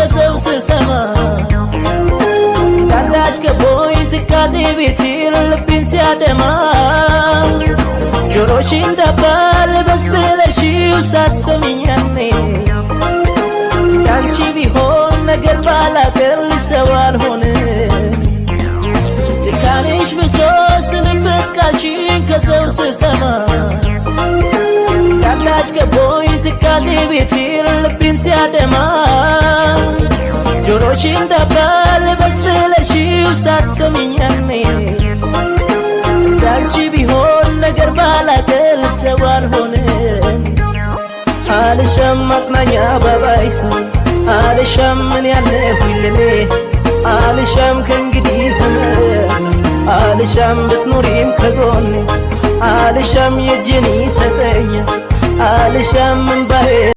ከሰው ስሰማ አንዳች ከቦይ ትካዜ ቤቴ ልቤን ሲያደማ ጆሮሽ እንዳባል በስብለሽው ሳትሰሚኝ ያኔ ያንቺ ቢሆን ነገር ባላገር ሰው አልሆንም ጭካኔሽ ብሶ ስንብት ቃልሽን ከሰው ስሰማ አንዳች ከቦይ ትካዜ ቤቴ ልቤን ሲያደማ ጆሮሽ እንዳባል በስብለሽው ሳትሰሚኝ ያኔ ያንቺ ቢሆን ነገር ባላገር ሰው አልሆንም አልሻም ማጽናኛ ባባይስ አልሻም ምን ያለሁኝ ለኔ አልሻም ከእንግዲህ ህመም አልሻም ብትኖሪም ከጎኔ አልሻም የእጄን ይሰጠኛል አልሻም እንባዬ